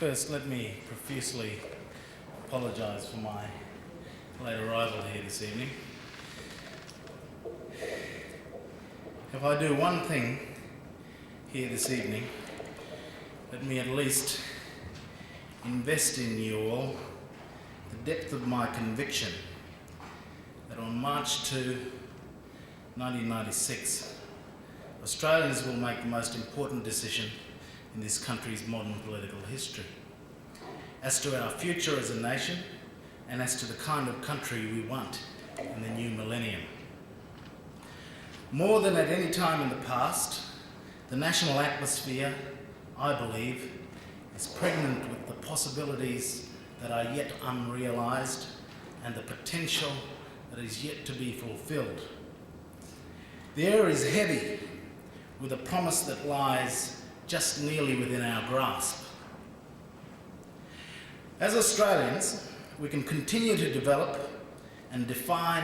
First, let me profusely apologise for my late arrival here this evening. If I do one thing here this evening, let me at least invest in you all the depth of my conviction that on March 2, 1996, Australians will make the most important decision in this country's modern political history as to our future as a nation and as to the kind of country we want in the new millennium. More than at any time in the past, the national atmosphere, I believe, is pregnant with the possibilities that are yet unrealised and the potential that is yet to be fulfilled. The air is heavy with a promise that lies just nearly within our grasp. As Australians, we can continue to develop and define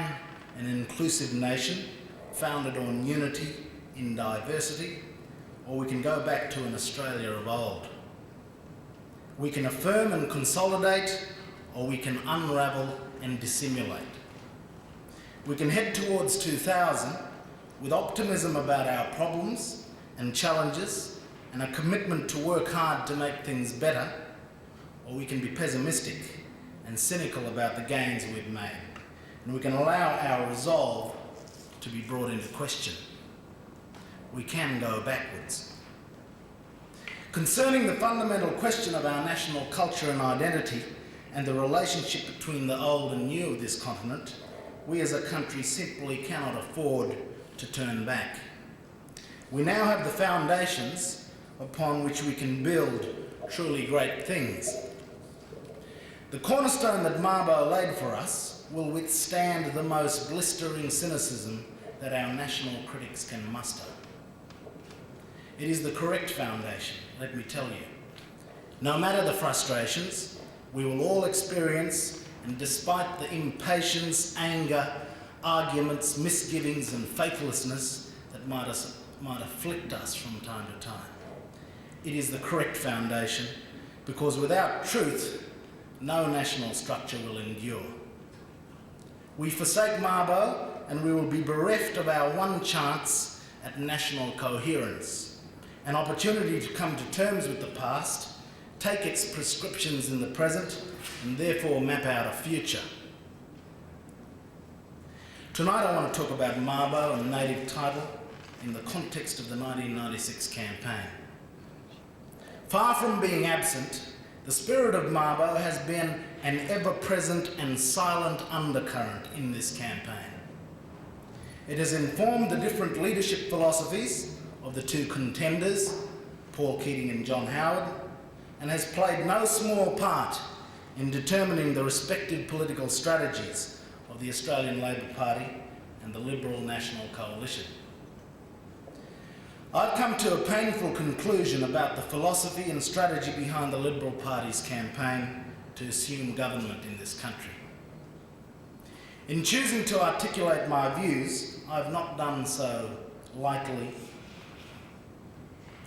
an inclusive nation founded on unity in diversity, or we can go back to an Australia of old. We can affirm and consolidate, or we can unravel and dissimulate. We can head towards 2000 with optimism about our problems and challenges and a commitment to work hard to make things better, or we can be pessimistic and cynical about the gains we've made, and we can allow our resolve to be brought into question. We can go backwards. Concerning the fundamental question of our national culture and identity and the relationship between the old and new of this continent, we as a country simply cannot afford to turn back. We now have the foundations upon which we can build truly great things. The cornerstone that Mabo laid for us will withstand the most blistering cynicism that our national critics can muster. It is the correct foundation, let me tell you. No matter the frustrations we will all experience, and despite the impatience, anger, arguments, misgivings and faithlessness that might afflict us from time to time, it is the correct foundation, because without truth, no national structure will endure. We forsake Mabo and we will be bereft of our one chance at national coherence, an opportunity to come to terms with the past, take its prescriptions in the present, and therefore map out a future. Tonight I want to talk about Mabo and native title in the context of the 1996 campaign. Far from being absent, the spirit of Mabo has been an ever-present and silent undercurrent in this campaign. It has informed the different leadership philosophies of the two contenders, Paul Keating and John Howard, and has played no small part in determining the respective political strategies of the Australian Labor Party and the Liberal National Coalition. I've come to a painful conclusion about the philosophy and strategy behind the Liberal Party's campaign to assume government in this country. In choosing to articulate my views, I've not done so lightly.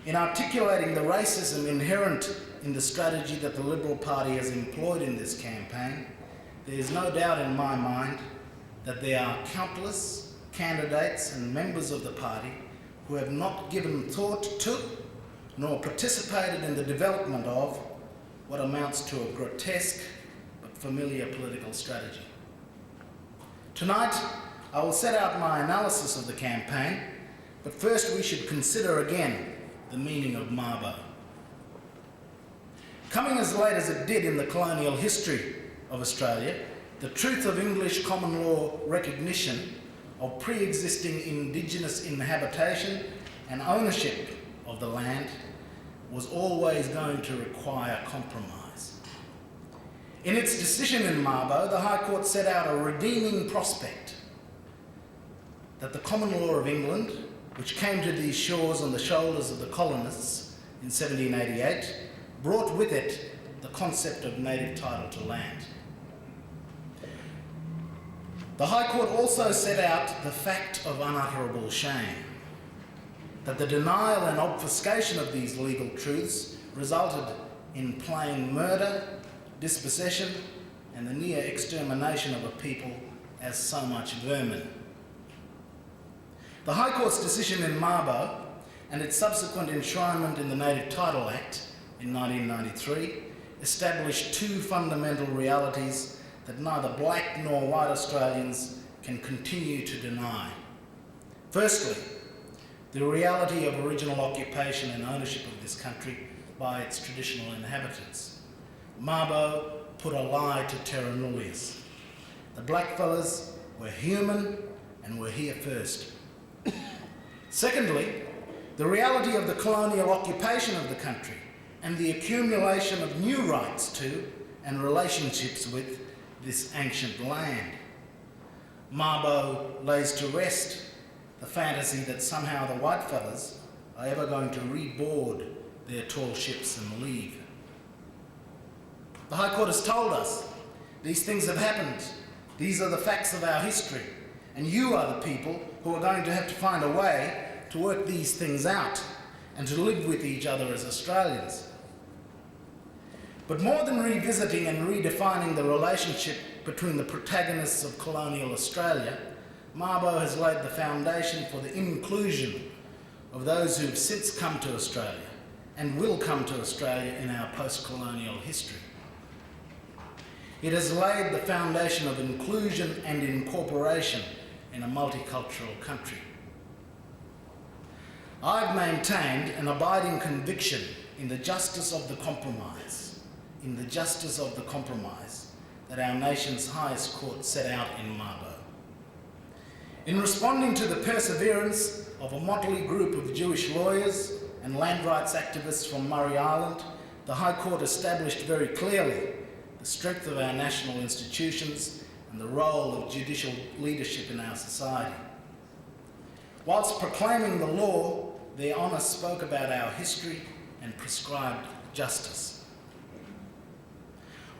In articulating the racism inherent in the strategy that the Liberal Party has employed in this campaign, there is no doubt in my mind that there are countless candidates and members of the party who have not given thought to nor participated in the development of what amounts to a grotesque but familiar political strategy. Tonight, I will set out my analysis of the campaign, but first we should consider again the meaning of Mabo. Coming as late as it did in the colonial history of Australia, the truth of English common law recognition of pre-existing Indigenous inhabitation and ownership of the land was always going to require compromise. In its decision in Mabo, the High Court set out a redeeming prospect that the common law of England, which came to these shores on the shoulders of the colonists in 1788, brought with it the concept of native title to land. The High Court also set out the fact of unutterable shame, that the denial and obfuscation of these legal truths resulted in plain murder, dispossession, and the near extermination of a people as so much vermin. The High Court's decision in Mabo and its subsequent enshrinement in the Native Title Act in 1993 established two fundamental realities that neither black nor white Australians can continue to deny. Firstly, the reality of original occupation and ownership of this country by its traditional inhabitants. Mabo put a lie to terra nullius. The blackfellas were human and were here first. Secondly, the reality of the colonial occupation of the country and the accumulation of new rights to and relationships with this ancient land. Mabo lays to rest the fantasy that somehow the whitefellas are ever going to reboard their tall ships and leave. The High Court has told us these things have happened. These are the facts of our history, and you are the people who are going to have to find a way to work these things out and to live with each other as Australians. But more than revisiting and redefining the relationship between the protagonists of colonial Australia, Mabo has laid the foundation for the inclusion of those who have since come to Australia and will come to Australia in our post-colonial history. It has laid the foundation of inclusion and incorporation in a multicultural country. I've maintained an abiding conviction in the justice of the compromise, that our nation's highest court set out in Mabo. In responding to the perseverance of a motley group of Jewish lawyers and land rights activists from Murray Island, the High Court established very clearly the strength of our national institutions and the role of judicial leadership in our society. Whilst proclaiming the law, their honour spoke about our history and prescribed justice.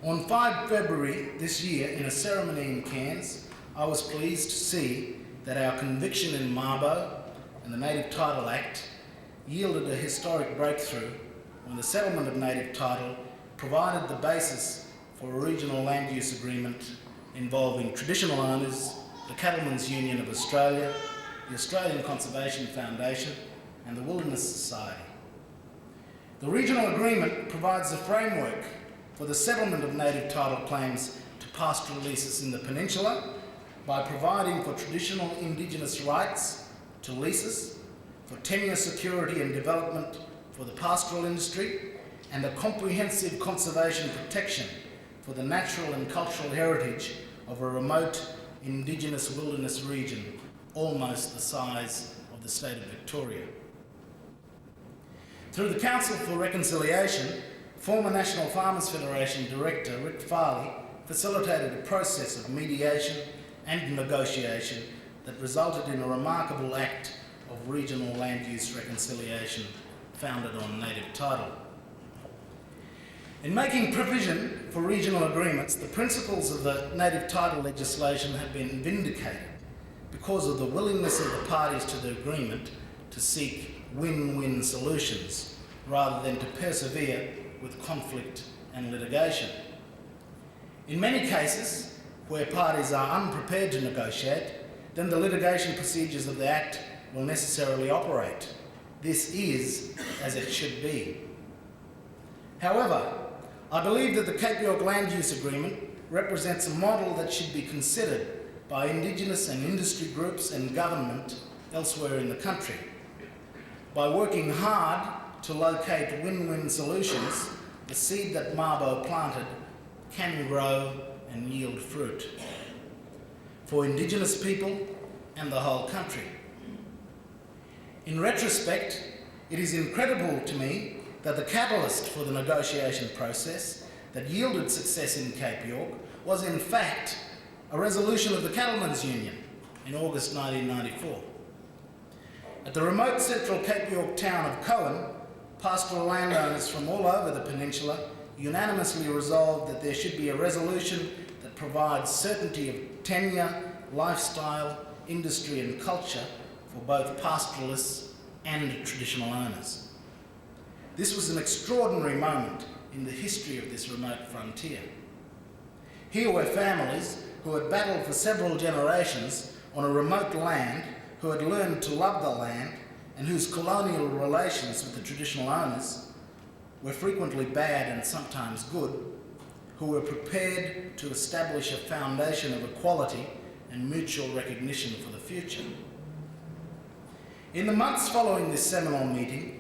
On 5 February this year, in a ceremony in Cairns, I was pleased to see that our conviction in Mabo and the Native Title Act yielded a historic breakthrough when the settlement of native title provided the basis for a regional land use agreement involving traditional owners, the Cattlemen's Union of Australia, the Australian Conservation Foundation, and the Wilderness Society. The regional agreement provides the framework for the settlement of native title claims to pastoral leases in the peninsula by providing for traditional Indigenous rights to leases, for tenure security and development for the pastoral industry, and a comprehensive conservation protection for the natural and cultural heritage of a remote Indigenous wilderness region, almost the size of the state of Victoria. Through the Council for Reconciliation, former National Farmers Federation Director Rick Farley facilitated a process of mediation and negotiation that resulted in a remarkable act of regional land use reconciliation founded on native title. In making provision for regional agreements, the principles of the native title legislation have been vindicated because of the willingness of the parties to the agreement to seek win-win solutions rather than to persevere with conflict and litigation. In many cases, where parties are unprepared to negotiate, then the litigation procedures of the Act will necessarily operate. This is as it should be. However, I believe that the Cape York Land Use Agreement represents a model that should be considered by Indigenous and industry groups and government elsewhere in the country. By working hard to locate win-win solutions, the seed that Mabo planted can grow and yield fruit for Indigenous people and the whole country. In retrospect, it is incredible to me that the catalyst for the negotiation process that yielded success in Cape York was in fact a resolution of the Cattlemen's Union in August 1994. At the remote central Cape York town of Cohen, pastoral landowners from all over the peninsula unanimously resolved that there should be a resolution that provides certainty of tenure, lifestyle, industry and culture for both pastoralists and traditional owners. This was an extraordinary moment in the history of this remote frontier. Here were families who had battled for several generations on a remote land, who had learned to love the land, and whose colonial relations with the traditional owners were frequently bad and sometimes good, who were prepared to establish a foundation of equality and mutual recognition for the future. In the months following this seminal meeting,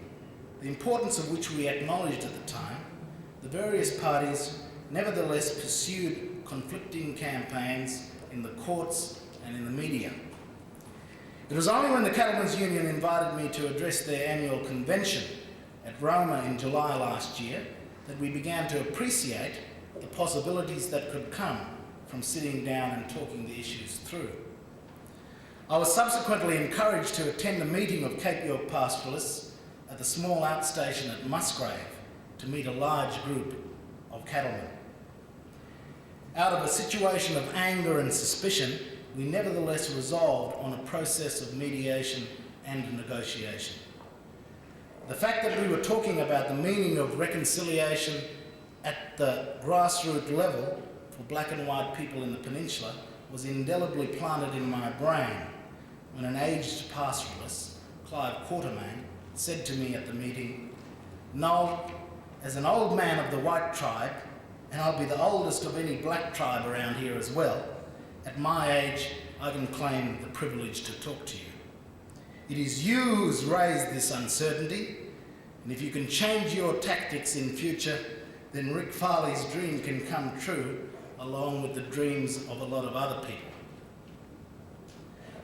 the importance of which we acknowledged at the time, the various parties nevertheless pursued conflicting campaigns in the courts and in the media. It was only when the Cattlemen's Union invited me to address their annual convention at Roma in July last year that we began to appreciate the possibilities that could come from sitting down and talking the issues through. I was subsequently encouraged to attend a meeting of Cape York pastoralists at the small outstation at Musgrave to meet a large group of cattlemen. Out of a situation of anger and suspicion, we nevertheless resolved on a process of mediation and negotiation. The fact that we were talking about the meaning of reconciliation at the grassroots level for black and white people in the peninsula was indelibly planted in my brain when an aged pastoralist, Clive Quartermain, said to me at the meeting, "Noel, as an old man of the white tribe, and I'll be the oldest of any black tribe around here as well, at my age I can claim the privilege to talk to you. It is you who's raised this uncertainty, and if you can change your tactics in future, then Rick Farley's dream can come true along with the dreams of a lot of other people."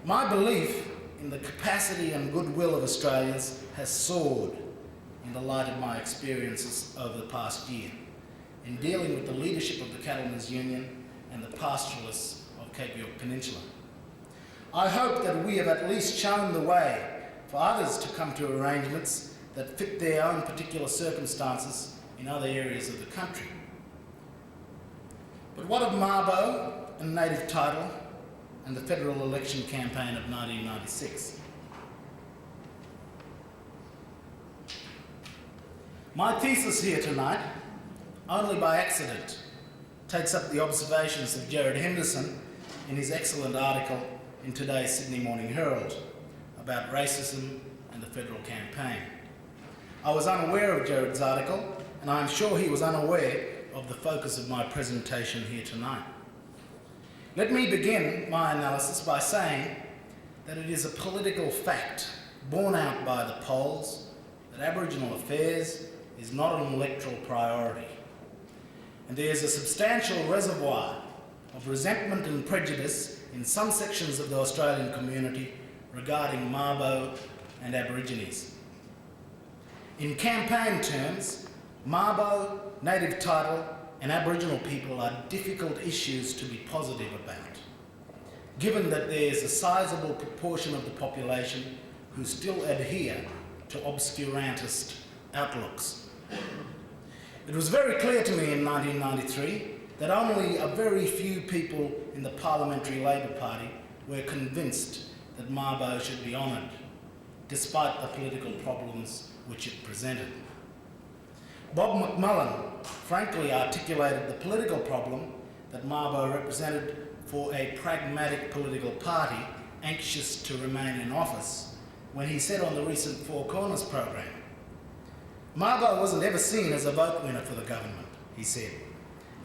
My belief in the capacity and goodwill of Australians has soared in the light of my experiences over the past year in dealing with the leadership of the Cattlemen's Union and the pastoralists of Cape York Peninsula. I hope that we have at least shown the way for others to come to arrangements that fit their own particular circumstances in other areas of the country. But what of Mabo and native title and the federal election campaign of 1996? My thesis here tonight, only by accident, takes up the observations of Gerard Henderson in his excellent article in today's Sydney Morning Herald about racism and the federal campaign. I was unaware of Gerard's article, and I'm sure he was unaware of the focus of my presentation here tonight. Let me begin my analysis by saying that it is a political fact borne out by the polls that Aboriginal affairs is not an electoral priority. And there is a substantial reservoir of resentment and prejudice in some sections of the Australian community regarding Mabo and Aborigines. In campaign terms, Mabo, native title and Aboriginal people are difficult issues to be positive about, given that there is a sizable proportion of the population who still adhere to obscurantist outlooks. It was very clear to me in 1993 that only a very few people in the Parliamentary Labor Party were convinced that Mabo should be honoured, despite the political problems which it presented. Bob McMullen frankly articulated the political problem that Mabo represented for a pragmatic political party anxious to remain in office when he said on the recent Four Corners program, "Mabo wasn't ever seen as a vote winner for the government," he said.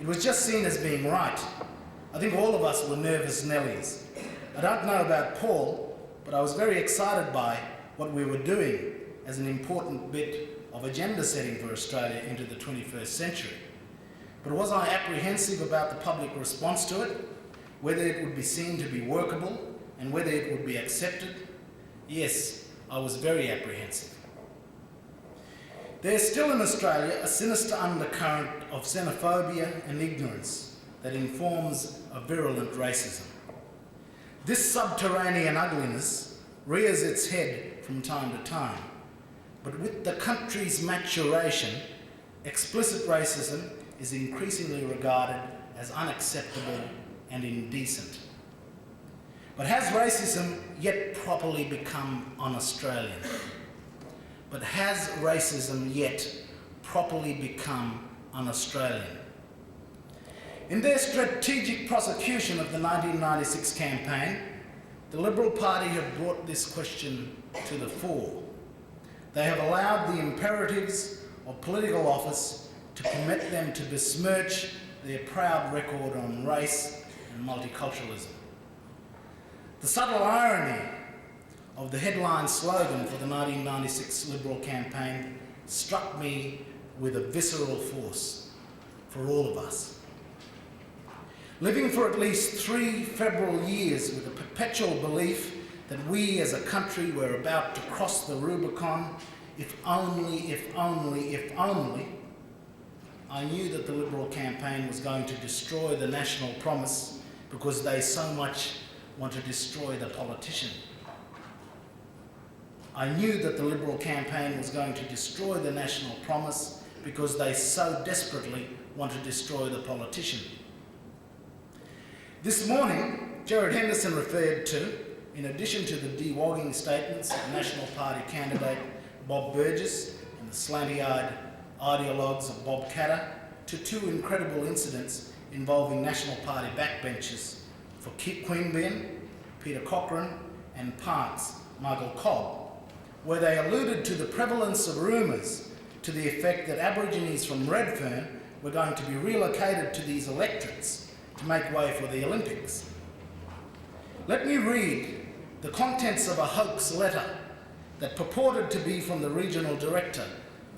"It was just seen as being right. I think all of us were nervous Nellies. I don't know about Paul, but I was very excited by what we were doing as an important bit of agenda setting for Australia into the 21st century. But was I apprehensive about the public response to it, whether it would be seen to be workable and whether it would be accepted? Yes, I was very apprehensive." There is still in Australia a sinister undercurrent of xenophobia and ignorance that informs a virulent racism. This subterranean ugliness rears its head from time to time, but with the country's maturation, explicit racism is increasingly regarded as unacceptable and indecent. But has racism yet properly become un-Australian? but has racism yet properly become un-Australian? In their strategic prosecution of the 1996 campaign, the Liberal Party have brought this question to the fore. They have allowed the imperatives of political office to permit them to besmirch their proud record on race and multiculturalism. The subtle irony of the headline slogan for the 1996 Liberal campaign struck me with a visceral force for all of us. Living for at least 3 febrile years with a perpetual belief that we as a country were about to cross the Rubicon, if only, I knew that the Liberal campaign was going to destroy the national promise because they so much want to destroy the politician. I knew that the Liberal campaign was going to destroy the national promise because they so desperately want to destroy the politician. This morning, Gerard Henderson referred to, in addition to the dewogging statements of National Party candidate Bob Burgess and the slanty-eyed ideologues of Bob Katter, to 2 incredible incidents involving National Party backbenchers for Queanbeyan, Peter Cochrane, and Parkes, Michael Cobb, where they alluded to the prevalence of rumours to the effect that Aborigines from Redfern were going to be relocated to these electorates to make way for the Olympics. Let me read the contents of a hoax letter that purported to be from the Regional Director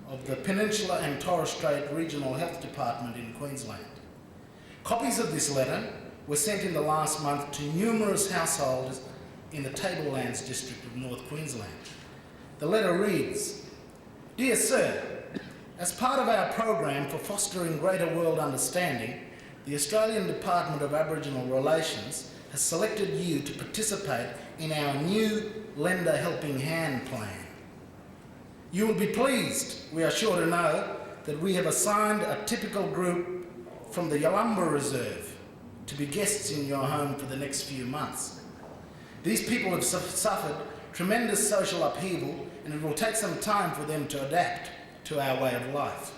of the Peninsula and Torres Strait Regional Health Department in Queensland. Copies of this letter were sent in the last month to numerous households in the Tablelands district of North Queensland. The letter reads, "Dear Sir, as part of our program for fostering greater world understanding, the Australian Department of Aboriginal Relations has selected you to participate in our new Lender Helping Hand plan. You will be pleased, we are sure to know, that we have assigned a typical group from the Yalumba Reserve to be guests in your home for the next few months. These people have suffered tremendous social upheaval, and it will take some time for them to adapt to our way of life.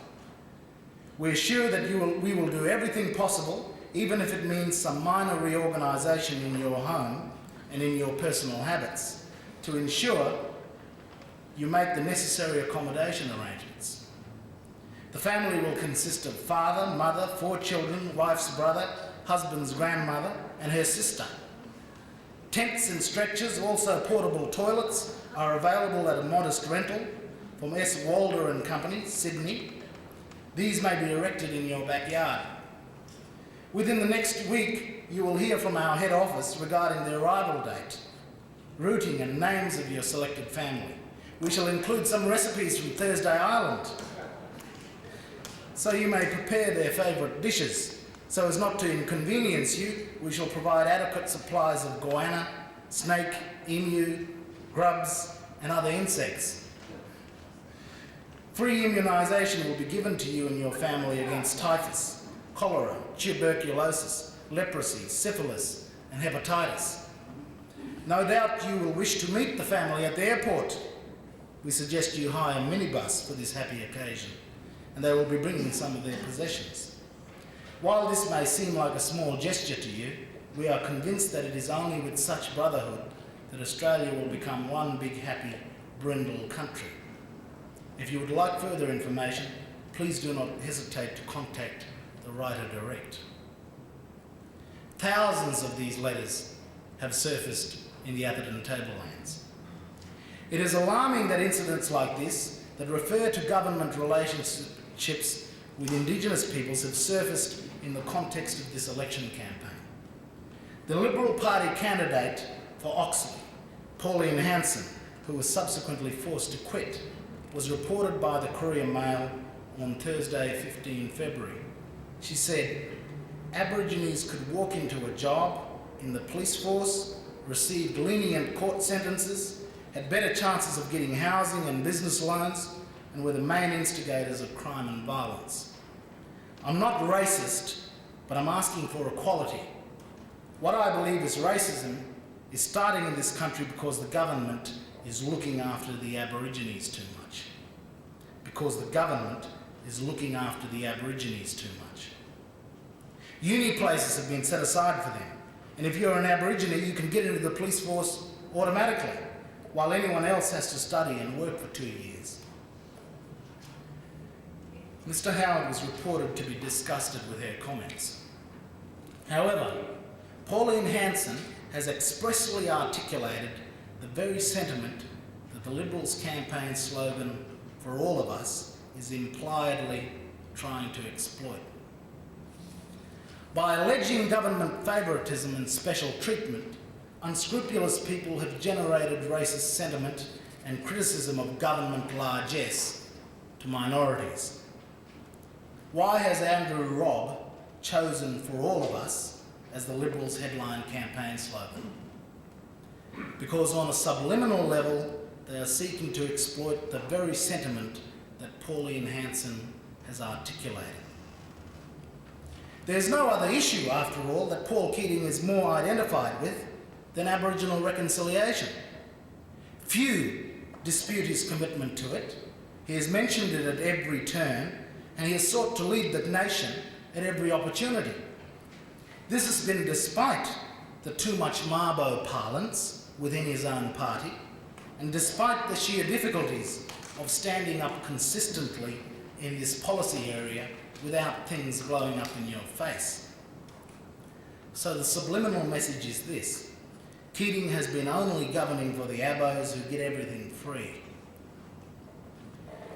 We are sure that we will do everything possible, even if it means some minor reorganisation in your home and in your personal habits, to ensure you make the necessary accommodation arrangements. The family will consist of father, mother, 4 children, wife's brother, husband's grandmother, and her sister. Tents and stretchers, also portable toilets, are available at a modest rental from S. Walder and Company, Sydney. These may be erected in your backyard. Within the next week, you will hear from our head office regarding the arrival date, routing and names of your selected family. We shall include some recipes from Thursday Island, so you may prepare their favourite dishes. So as not to inconvenience you, we shall provide adequate supplies of goanna, snake, emu, grubs, and other insects. Free immunisation will be given to you and your family against typhus, cholera, tuberculosis, leprosy, syphilis, and hepatitis. No doubt you will wish to meet the family at the airport. We suggest you hire a minibus for this happy occasion, and they will be bringing some of their possessions. While this may seem like a small gesture to you, we are convinced that it is only with such brotherhood that Australia will become one big happy brindle country. If you would like further information, please do not hesitate to contact the writer direct." Thousands of these letters have surfaced in the Atherton Tablelands. It is alarming that incidents like this that refer to government relationships with Indigenous peoples have surfaced in the context of this election campaign. The Liberal Party candidate for Oxley, Pauline Hanson, who was subsequently forced to quit, was reported by the Courier Mail on Thursday, 15 February. She said, "Aborigines could walk into a job in the police force, received lenient court sentences, had better chances of getting housing and business loans, and were the main instigators of crime and violence. I'm not racist, but I'm asking for equality. What I believe is racism is starting in this country because the government is looking after the Aborigines too much, because the government is looking after the Aborigines too much. Uni places have been set aside for them, and if you're an Aborigine, you can get into the police force automatically, while anyone else has to study and work for 2 years. Mr. Howard was reported to be disgusted with her comments. However, Pauline Hanson has expressly articulated the very sentiment that the Liberals' campaign slogan, "For all of us," is impliedly trying to exploit. By alleging government favouritism and special treatment, unscrupulous people have generated racist sentiment and criticism of government largesse to minorities. Why has Andrew Robb chosen "For all of us" as the Liberals' headline campaign slogan? Because on a subliminal level, they are seeking to exploit the very sentiment that Pauline Hanson has articulated. There's no other issue, after all, that Paul Keating is more identified with than Aboriginal reconciliation. Few dispute his commitment to it. He has mentioned it at every turn, and he has sought to lead the nation at every opportunity. This has been despite the too much Mabo parlance within his own party, and despite the sheer difficulties of standing up consistently in this policy area without things blowing up in your face. So the subliminal message is this: Keating has been only governing for the Abos who get everything free.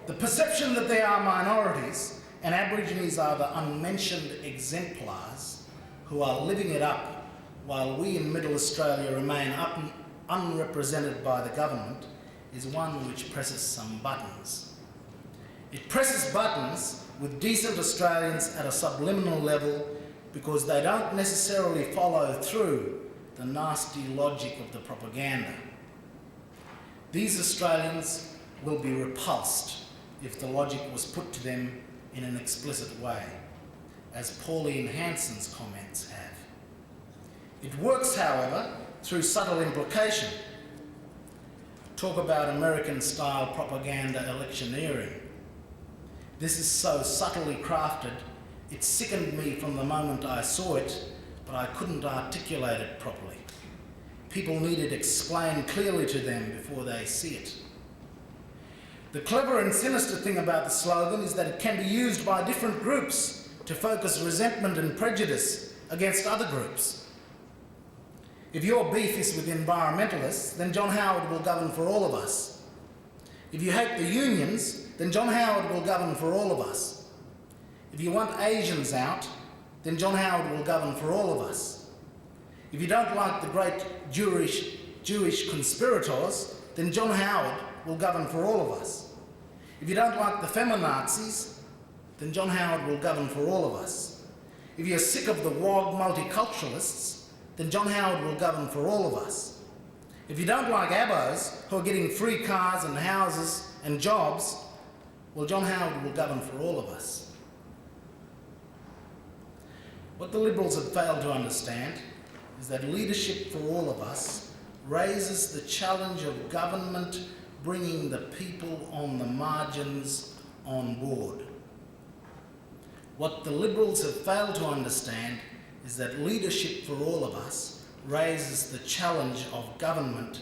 The perception that they are minorities and Aborigines are the unmentioned exemplars who are living it up while we in Middle Australia remain unrepresented by the government is one which presses some buttons. It presses buttons with decent Australians at a subliminal level because they don't necessarily follow through the nasty logic of the propaganda. These Australians will be repulsed if the logic was put to them in an explicit way, as Pauline Hanson's comments have. It works, however, through subtle implication. Talk about American-style propaganda electioneering. This is so subtly crafted, it sickened me from the moment I saw it, but I couldn't articulate it properly. People need it explained clearly to them before they see it. The clever and sinister thing about the slogan is that it can be used by different groups to focus resentment and prejudice against other groups. If your beef is with environmentalists, then John Howard will govern for all of us. If you hate the unions, then John Howard will govern for all of us. If you want Asians out, then John Howard will govern for all of us. If you don't like the great Jewish conspirators, then John Howard will govern for all of us. If you don't like the feminazis, then John Howard will govern for all of us. If you're sick of the WOG multiculturalists, then John Howard will govern for all of us. If you don't like Abos who are getting free cars and houses and jobs, well, John Howard will govern for all of us. What the Liberals have failed to understand is that leadership for all of us raises the challenge of government bringing the people on the margins on board. What the Liberals have failed to understand is that leadership for all of us raises the challenge of government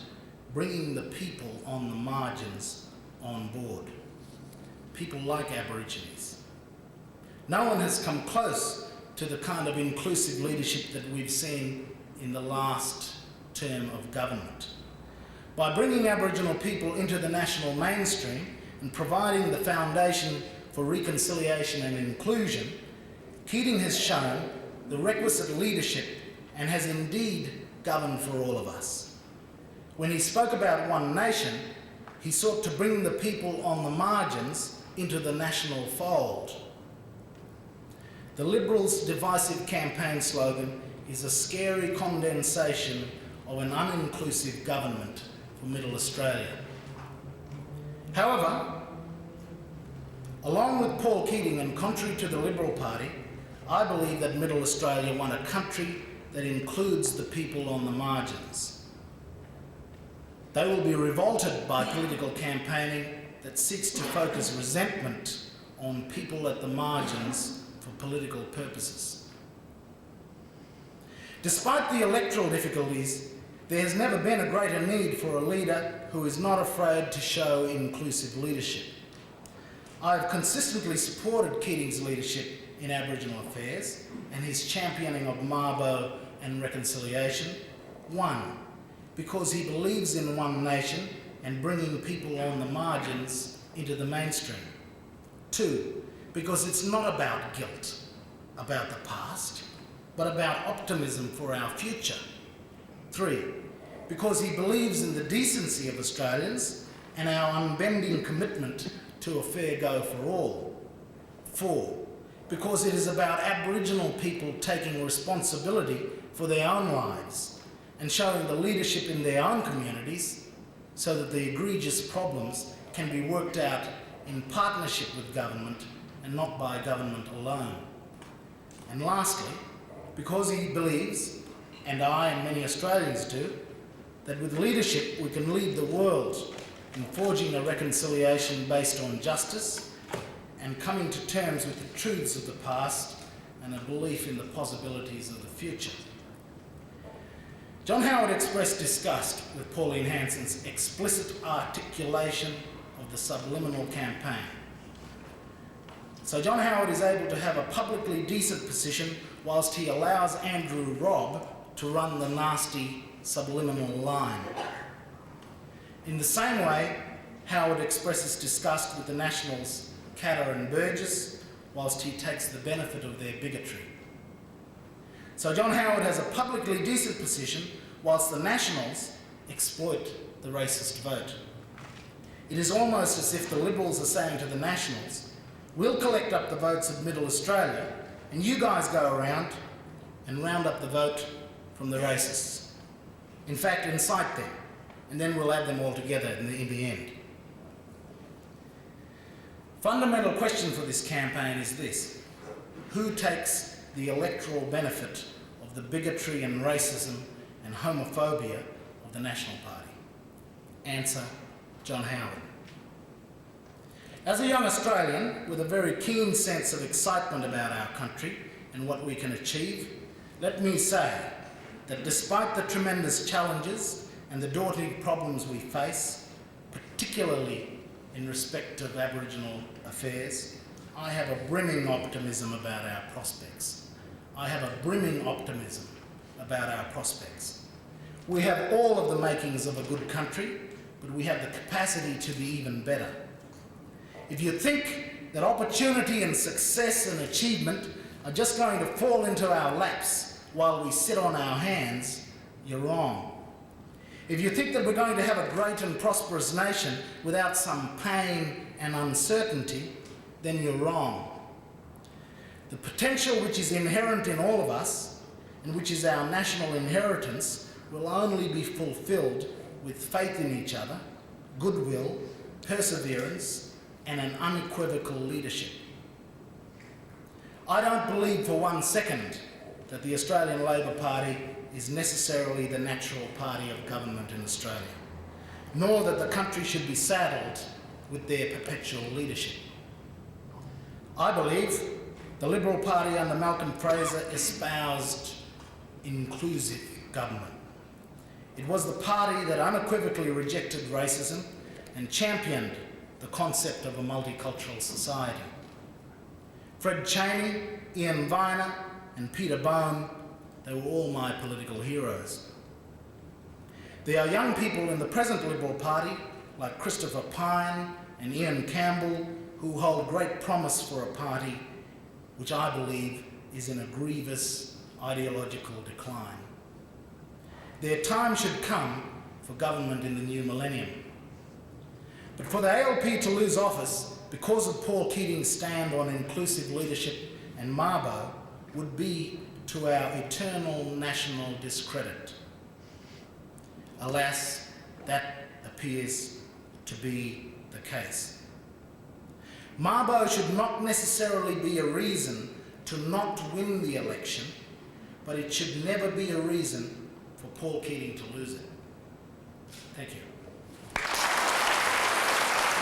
bringing the people on the margins on board. People like Aborigines. No one has come close to the kind of inclusive leadership that we've seen in the last term of government. By bringing Aboriginal people into the national mainstream and providing the foundation for reconciliation and inclusion, Keating has shown the requisite leadership and has indeed governed for all of us. When he spoke about one nation, he sought to bring the people on the margins into the national fold. The Liberals' divisive campaign slogan is a scary condensation of an uninclusive government for Middle Australia. However, along with Paul Keating and contrary to the Liberal Party, I believe that Middle Australia want a country that includes the people on the margins. They will be revolted by political campaigning that seeks to focus resentment on people at the margins for political purposes. Despite the electoral difficulties, there has never been a greater need for a leader who is not afraid to show inclusive leadership. I have consistently supported Keating's leadership in Aboriginal affairs and his championing of Mabo and reconciliation. 1, because he believes in one nation and bringing people on the margins into the mainstream. 2, because it's not about guilt, about the past, but about optimism for our future. 3, because he believes in the decency of Australians and our unbending commitment to a fair go for all. 4, because it is about Aboriginal people taking responsibility for their own lives and showing the leadership in their own communities so that the egregious problems can be worked out in partnership with government and not by government alone. And lastly, because he believes, and I and many Australians do, that with leadership we can lead the world in forging a reconciliation based on justice and coming to terms with the truths of the past and a belief in the possibilities of the future. John Howard expressed disgust with Pauline Hanson's explicit articulation of the subliminal campaign. So John Howard is able to have a publicly decent position whilst he allows Andrew Robb to run the nasty subliminal line. In the same way, Howard expresses disgust with the Nationals' Katter and Burgess whilst he takes the benefit of their bigotry. So John Howard has a publicly decent position whilst the Nationals exploit the racist vote. It is almost as if the Liberals are saying to the Nationals, we'll collect up the votes of Middle Australia and you guys go around and round up the vote from the racists. In fact, incite them, and then we'll add them all together in the end. Fundamental question for this campaign is this: who takes the electoral benefit of the bigotry and racism and homophobia of the National Party? Answer: John Howard. As a young Australian with a very keen sense of excitement about our country and what we can achieve, let me say that despite the tremendous challenges and the daunting problems we face, particularly in respect of Aboriginal affairs, I have a brimming optimism about our prospects. I have a brimming optimism about our prospects. We have all of the makings of a good country, but we have the capacity to be even better. If you think that opportunity and success and achievement are just going to fall into our laps while we sit on our hands, you're wrong. If you think that we're going to have a great and prosperous nation without some pain and uncertainty, then you're wrong. The potential which is inherent in all of us, and which is our national inheritance, will only be fulfilled with faith in each other, goodwill, perseverance, and an unequivocal leadership. I don't believe for one second that the Australian Labor Party is necessarily the natural party of government in Australia, nor that the country should be saddled with their perpetual leadership. I believe the Liberal Party under Malcolm Fraser espoused inclusive government. It was the party that unequivocally rejected racism and championed the concept of a multicultural society. Fred Chaney, Ian Viner, and Peter Bone, they were all my political heroes. There are young people in the present Liberal Party, like Christopher Pyne and Ian Campbell, who hold great promise for a party which I believe is in a grievous ideological decline. Their time should come for government in the new millennium. But for the ALP to lose office because of Paul Keating's stand on inclusive leadership and Mabo would be to our eternal national discredit. Alas, that appears to be the case. Mabo should not necessarily be a reason to not win the election, but it should never be a reason for Paul Keating to lose it. Thank you.